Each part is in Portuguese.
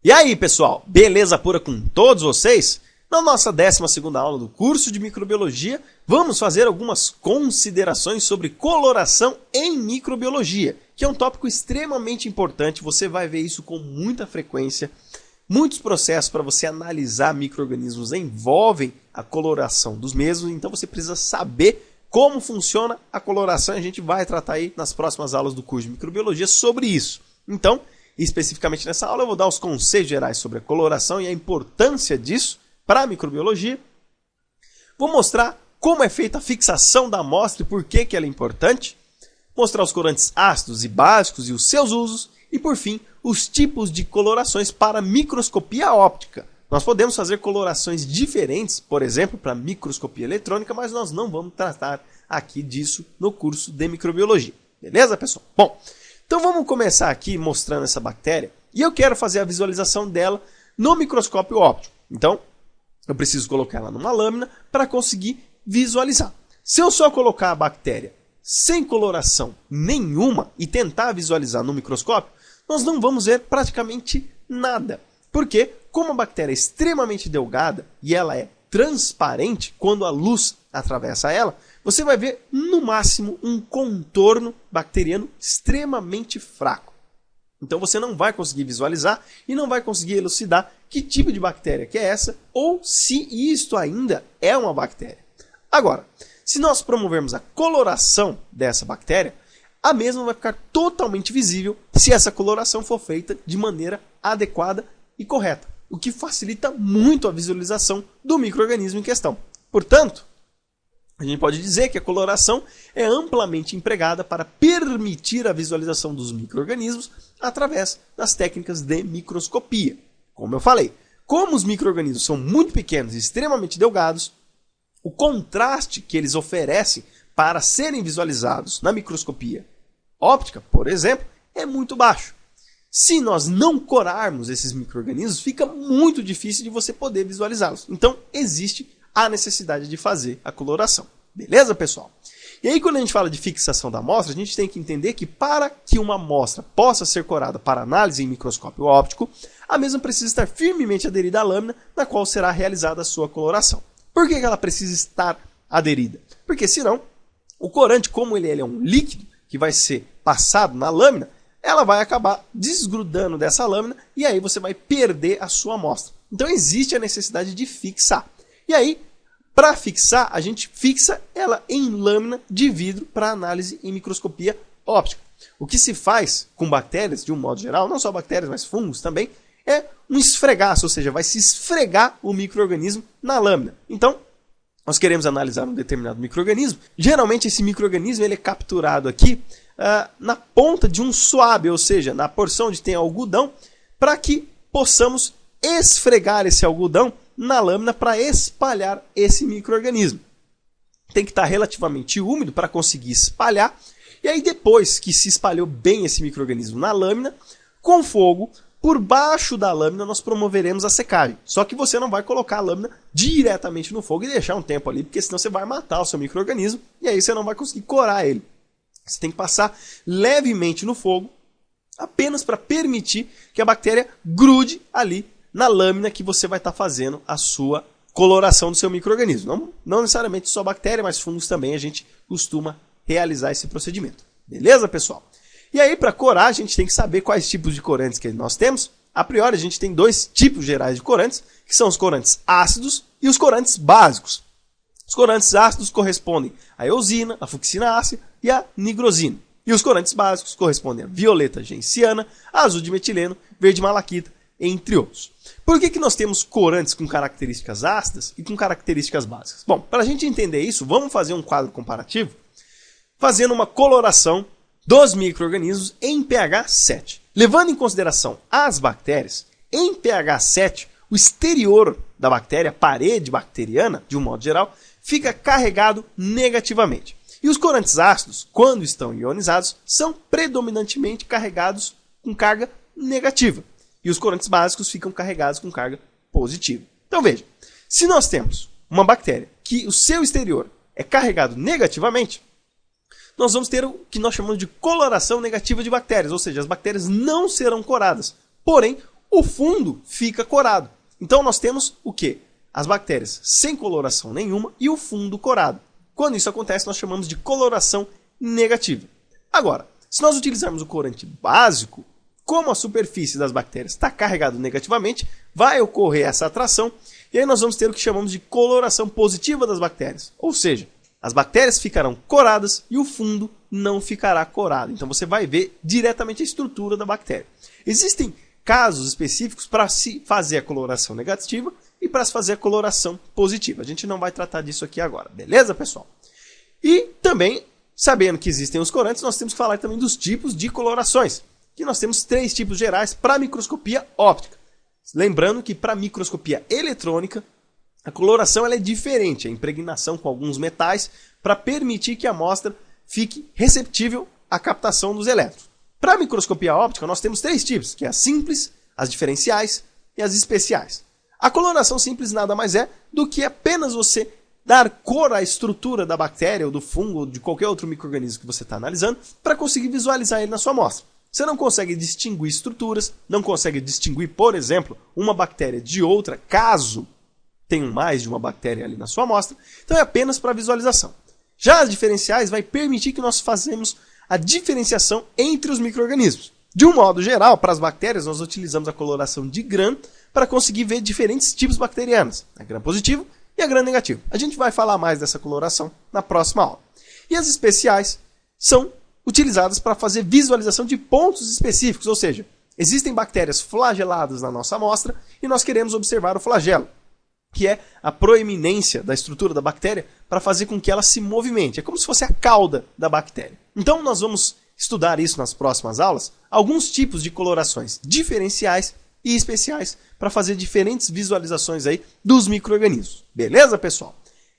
E aí, pessoal, beleza pura com todos vocês? Na nossa 12ª aula do curso de microbiologia, vamos fazer algumas considerações sobre coloração em microbiologia, que é um tópico extremamente importante, você vai ver isso com muita frequência. Muitos processos para você analisar micro-organismos envolvem a coloração dos mesmos, então você precisa saber como funciona a coloração e a gente vai tratar aí nas próximas aulas do curso de microbiologia sobre isso. Então, especificamente nessa aula eu vou dar os conceitos gerais sobre a coloração e a importância disso para a microbiologia. Vou mostrar como é feita a fixação da amostra e por que ela é importante. Mostrar os corantes ácidos e básicos e os seus usos. E por fim, os tipos de colorações para microscopia óptica. Nós podemos fazer colorações diferentes, por exemplo, para microscopia eletrônica, mas nós não vamos tratar aqui disso no curso de microbiologia. Beleza, pessoal? Bom, então vamos começar aqui mostrando essa bactéria e eu quero fazer a visualização dela no microscópio óptico. Então, eu preciso colocar ela numa lâmina para conseguir visualizar. Se eu só colocar a bactéria sem coloração nenhuma e tentar visualizar no microscópio, nós não vamos ver praticamente nada. Porque, como a bactéria é extremamente delgada e ela é transparente quando a luz atravessa ela, você vai ver no máximo um contorno bacteriano extremamente fraco. Então você não vai conseguir visualizar e não vai conseguir elucidar que tipo de bactéria que é essa ou se isto ainda é uma bactéria. Agora, se nós promovermos a coloração dessa bactéria, a mesma vai ficar totalmente visível se essa coloração for feita de maneira adequada e correta, o que facilita muito a visualização do micro-organismo em questão. Portanto, a gente pode dizer que a coloração é amplamente empregada para permitir a visualização dos micro-organismos através das técnicas de microscopia. Como eu falei, como os micro-organismos são muito pequenos e extremamente delgados, o contraste que eles oferecem para serem visualizados na microscopia óptica, por exemplo, é muito baixo. Se nós não corarmos esses micro-organismos, fica muito difícil de você poder visualizá-los. Então, existe a necessidade de fazer a coloração. Beleza, pessoal? E aí, quando a gente fala de fixação da amostra, a gente tem que entender que para que uma amostra possa ser corada para análise em microscópio óptico, a mesma precisa estar firmemente aderida à lâmina na qual será realizada a sua coloração. Por que ela precisa estar aderida? Porque senão, o corante, como ele é um líquido que vai ser passado na lâmina, ela vai acabar desgrudando dessa lâmina e aí você vai perder a sua amostra. Então existe a necessidade de fixar. E aí, para fixar, a gente fixa ela em lâmina de vidro para análise em microscopia óptica. O que se faz com bactérias, de um modo geral, não só bactérias, mas fungos também, é um esfregaço, ou seja, vai se esfregar o micro-organismo na lâmina. Então, nós queremos analisar um determinado micro-organismo. Geralmente, esse micro-organismo ele é capturado aqui na ponta de um suave, ou seja, na porção onde tem algodão, para que possamos esfregar esse algodão na lâmina para espalhar esse micro-organismo. Tem que estar relativamente úmido para conseguir espalhar. E aí, depois que se espalhou bem esse micro-organismo na lâmina, com fogo, por baixo da lâmina nós promoveremos a secagem. Só que você não vai colocar a lâmina diretamente no fogo e deixar um tempo ali, porque senão você vai matar o seu micro-organismo e aí você não vai conseguir corar ele. Você tem que passar levemente no fogo, apenas para permitir que a bactéria grude ali na lâmina que você vai estar fazendo a sua coloração do seu micro-organismo. Não necessariamente só bactéria, mas fungos também a gente costuma realizar esse procedimento. Beleza, pessoal? E aí, para corar, a gente tem que saber quais tipos de corantes que nós temos. A priori, a gente tem dois tipos gerais de corantes, que são os corantes ácidos e os corantes básicos. Os corantes ácidos correspondem à eosina, à fucsina ácida e à nigrosina. E os corantes básicos correspondem à violeta genciana, a azul de metileno, verde malaquita, entre outros. Por que nós temos corantes com características ácidas e com características básicas? Bom, para a gente entender isso, vamos fazer um quadro comparativo, fazendo uma coloração dos micro-organismos em pH 7. Levando em consideração as bactérias, em pH 7, o exterior da bactéria, a parede bacteriana, de um modo geral, fica carregado negativamente. E os corantes ácidos, quando estão ionizados, são predominantemente carregados com carga negativa. E os corantes básicos ficam carregados com carga positiva. Então veja, se nós temos uma bactéria que o seu exterior é carregado negativamente, nós vamos ter o que nós chamamos de coloração negativa de bactérias, ou seja, as bactérias não serão coradas, porém o fundo fica corado. Então nós temos o quê? As bactérias sem coloração nenhuma e o fundo corado. Quando isso acontece, nós chamamos de coloração negativa. Agora, se nós utilizarmos o corante básico, como a superfície das bactérias está carregada negativamente, vai ocorrer essa atração e aí nós vamos ter o que chamamos de coloração positiva das bactérias. Ou seja, as bactérias ficarão coradas e o fundo não ficará corado. Então você vai ver diretamente a estrutura da bactéria. Existem casos específicos para se fazer a coloração negativa e para se fazer a coloração positiva. A gente não vai tratar disso aqui agora, beleza, pessoal? E também, sabendo que existem os corantes, nós temos que falar também dos tipos de colorações, que nós temos 3 tipos gerais para microscopia óptica. Lembrando que para microscopia eletrônica, a coloração ela é diferente, a impregnação com alguns metais para permitir que a amostra fique receptível à captação dos elétrons. Para a microscopia óptica, nós temos 3 tipos, que é as simples, as diferenciais e as especiais. A coloração simples nada mais é do que apenas você dar cor à estrutura da bactéria ou do fungo ou de qualquer outro micro-organismo que você está analisando para conseguir visualizar ele na sua amostra. Você não consegue distinguir estruturas, não consegue distinguir, por exemplo, uma bactéria de outra, caso tenha mais de uma bactéria ali na sua amostra, então é apenas para visualização. Já as diferenciais vai permitir que nós façamos a diferenciação entre os micro-organismos. De um modo geral, para as bactérias, nós utilizamos a coloração de Gram para conseguir ver diferentes tipos bacterianos, a Gram positivo e a Gram negativo. A gente vai falar mais dessa coloração na próxima aula. E as especiais são utilizadas para fazer visualização de pontos específicos, ou seja, existem bactérias flageladas na nossa amostra e nós queremos observar o flagelo, que é a proeminência da estrutura da bactéria para fazer com que ela se movimente. É como se fosse a cauda da bactéria. Então nós vamos estudar isso nas próximas aulas, alguns tipos de colorações diferenciais e especiais para fazer diferentes visualizações aí dos micro-organismos. Beleza, pessoal?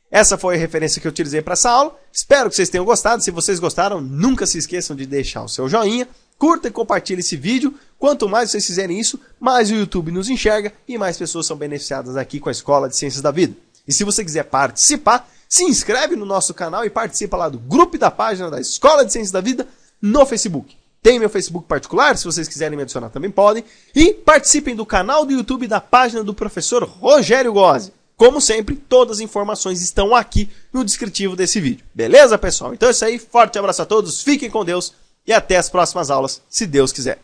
Essa foi a referência que eu utilizei para essa aula. Espero que vocês tenham gostado. Se vocês gostaram, nunca se esqueçam de deixar o seu joinha. Curta e compartilhe esse vídeo. Quanto mais vocês fizerem isso, mais o YouTube nos enxerga e mais pessoas são beneficiadas aqui com a Escola de Ciências da Vida. E se você quiser participar, se inscreve no nosso canal e participa lá do grupo da página da Escola de Ciências da Vida no Facebook. Tem meu Facebook particular, se vocês quiserem me adicionar também podem. E participem do canal do YouTube da página do professor Rogério Gozzi. Como sempre, todas as informações estão aqui no descritivo desse vídeo. Beleza, pessoal? Então é isso aí. Forte abraço a todos, fiquem com Deus e até as próximas aulas, se Deus quiser.